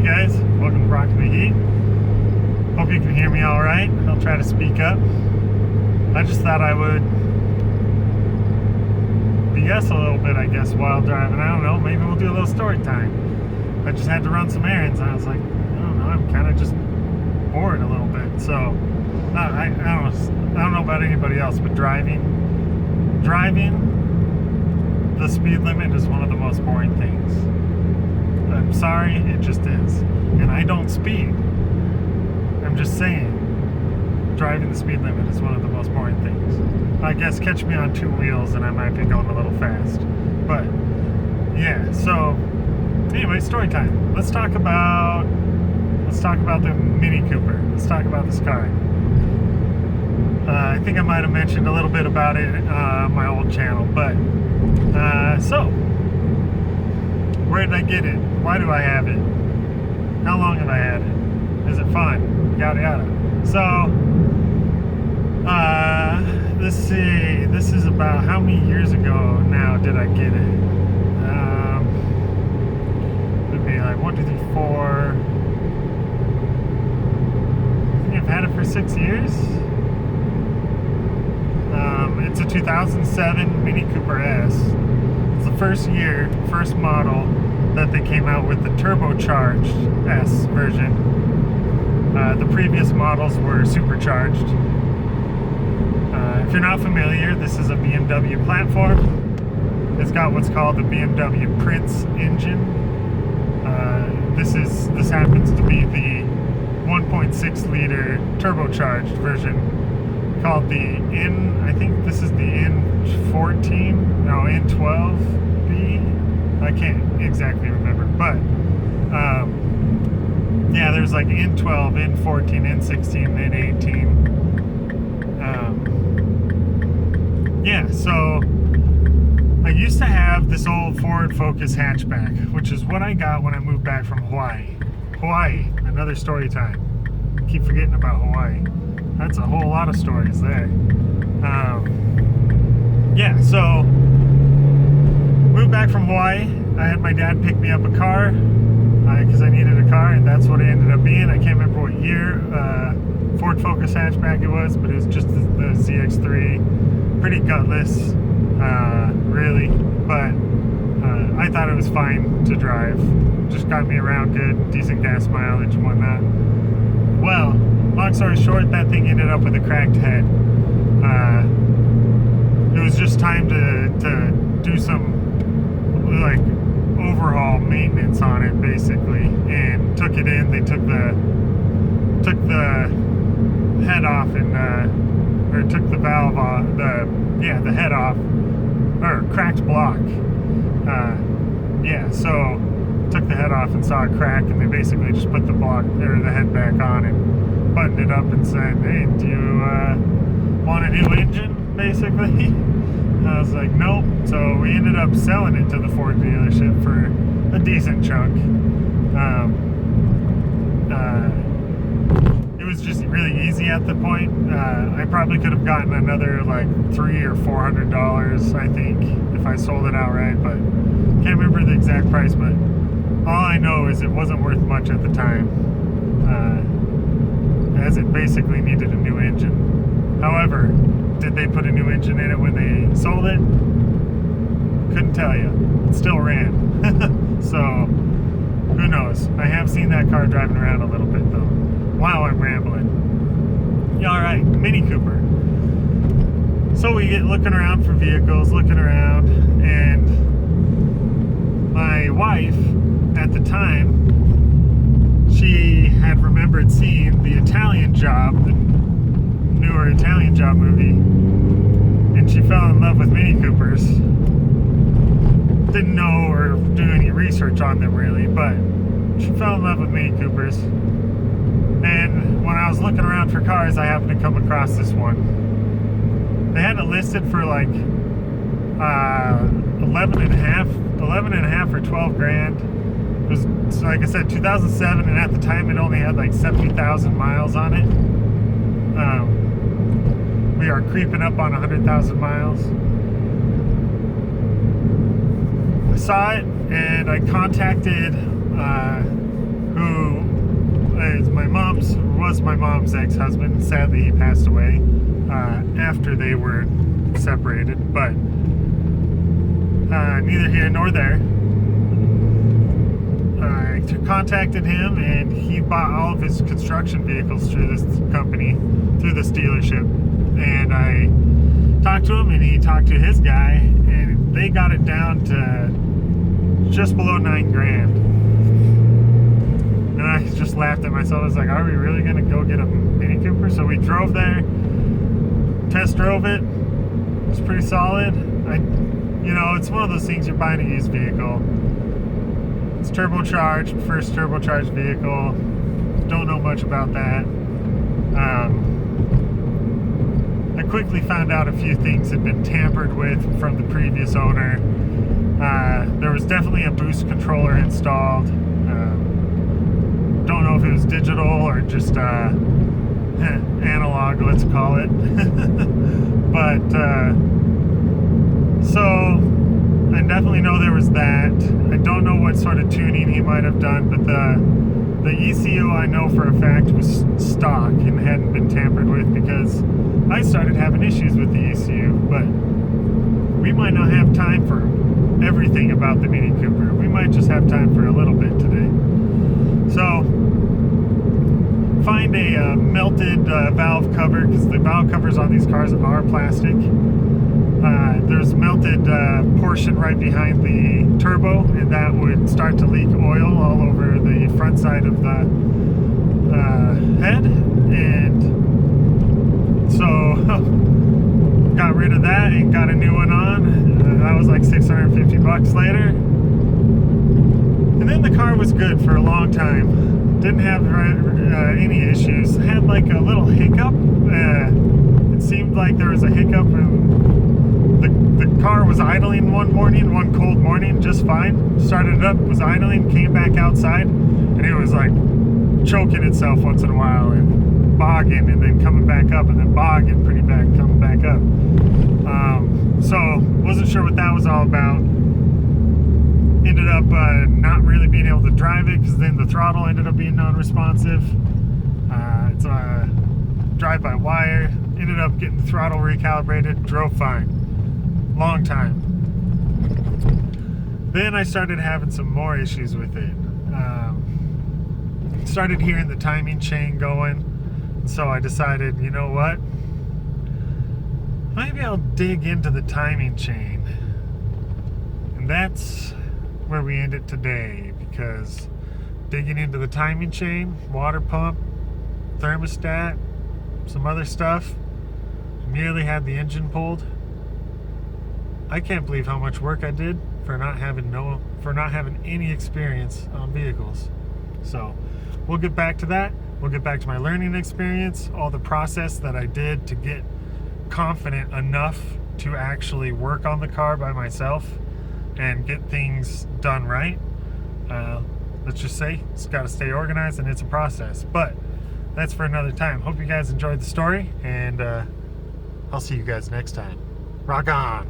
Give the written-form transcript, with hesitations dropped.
guys, welcome to Rockin the Heat. Hope you can hear me all right. I'll try to speak up. I just thought I would BS a little bit, I guess, while driving. I don't know, maybe we'll do a little story time. I just had to run some errands and I was like, I don't know, I'm kind of just bored a little bit. So, I don't know about anybody else, but driving, the speed limit is one of the most boring things. I'm sorry, it just is. And I don't speed. I'm just saying, driving the speed limit is one of the most boring things. I guess catch me on two wheels and I might be going a little fast. But, yeah, so, anyway, story time. Let's talk about the Mini Cooper. Let's talk about this car. I think I might have mentioned a little bit about it on my old channel, but, so, where did I get it? Why do I have it? How long have I had it? Is it fun? Yada yada. So, let's see. This is about how many years ago now did I get it? It'd be like 1, 2, 3, 4. I think I've had it for 6 years. It's a 2007 Mini Cooper S. It's the first model that they came out with the turbocharged S version. The previous models were supercharged. If you're not familiar, this is a BMW platform. It's got what's called the BMW Prince engine. This happens to be the 1.6 liter turbocharged version called the I think this is the N14, no, N12B. I can't exactly remember, but yeah, there's like N12, N14, N16, N18. Yeah, so I used to have this old Ford Focus hatchback, which is what I got when I moved back from Hawaii. Hawaii, another story time. Keep forgetting about Hawaii. That's a whole lot of stories there. Yeah, so moved back from Hawaii. I had my dad pick me up a car because I needed a car, and that's what it ended up being. I can't remember what year Ford Focus hatchback it was, but it was just the ZX3. Pretty gutless, really, but I thought it was fine to drive. Just got me around good, decent gas mileage and whatnot. Well, long story short, that thing ended up with a cracked head. It was just time to do some like overhaul maintenance on it, basically, and took it in. They took the head off and or took the valve off, the head off, or cracked block. Yeah, so took the head off and saw a crack, and they basically just put the block or the head back on and buttoned it up and said, "Hey, do you want a new engine?" Basically. I was like, nope. So we ended up selling it to the Ford dealership for a decent chunk. It was just really easy at the point. I probably could have gotten another like $300 or $400, I think, if I sold it outright, but can't remember the exact price. But all I know is it wasn't worth much at the time, as it basically needed a new engine. However, did they put a new engine in it when they sold it? Couldn't tell you. It still ran. So, who knows? I have seen that car driving around a little bit though. Wow, I'm rambling. Yeah, alright, Mini Cooper. So we get looking around for vehicles, looking around, and my wife, at the time, she had remembered seeing the Italian Job, the newer Italian Job movie, and she fell in love with Mini Coopers. Didn't know or do any research on them really, but she fell in love with Mini Coopers. And when I was looking around for cars, I happened to come across this one. They had it listed for like 11 and a half or 12 grand. It was, like I said, 2007, and at the time it only had like 70,000 miles on it. We are creeping up on 100,000 miles. I saw it and I contacted who was my mom's ex-husband. Sadly, he passed away after they were separated, but neither here nor there. I contacted him, and he bought all of his construction vehicles through this company, through this dealership. And I talked to him, and he talked to his guy, and they got it down to just below $9,000. And I just laughed at myself. I was like, are we really going to go get a Mini Cooper? So we drove there, test drove it. It was pretty solid. You know, it's one of those things, you're buying a used vehicle. It's turbocharged, first turbocharged vehicle. Don't know much about that. I quickly found out a few things had been tampered with from the previous owner. There was definitely a boost controller installed. Don't know if it was digital or just analog, let's call it. But so I definitely know there was that. I don't know what sort of tuning he might have done, but the ECU I know for a fact was stock and hadn't been tampered with, because I started having issues with the ECU. But we might not have time for everything about the Mini Cooper. We might just have time for a little bit today. So find a melted valve cover, because the valve covers on these cars are plastic. There's melted portion right behind the turbo, and that would start to leak oil all over the front side of the head. And so got rid of that and got a new one on. That was like $650 later. And then the car was good for a long time. Didn't have any issues. Had like a little hiccup. It seemed like there was a hiccup, and the car was idling one cold morning, just fine. Started it up, was idling, came back outside, and it was like choking itself once in a while, and bogging, and then coming back up, and then bogging pretty bad, coming back up. So wasn't sure what that was all about. Ended up not really being able to drive it, because then the throttle ended up being non-responsive. It's a drive-by-wire. Ended up getting the throttle recalibrated, drove fine. Long time. Then I started having some more issues with it. Started hearing the timing chain going, so I decided, you know what? Maybe I'll dig into the timing chain. And that's where we end it today, because digging into the timing chain, water pump, thermostat, some other stuff, nearly had the engine pulled. I can't believe how much work I did for not having any experience on vehicles. So we'll get back to that. We'll get back to my learning experience, all the process that I did to get confident enough to actually work on the car by myself and get things done right. Let's just say it's got to stay organized, and it's a process. But that's for another time. Hope you guys enjoyed the story, and I'll see you guys next time. Rock on!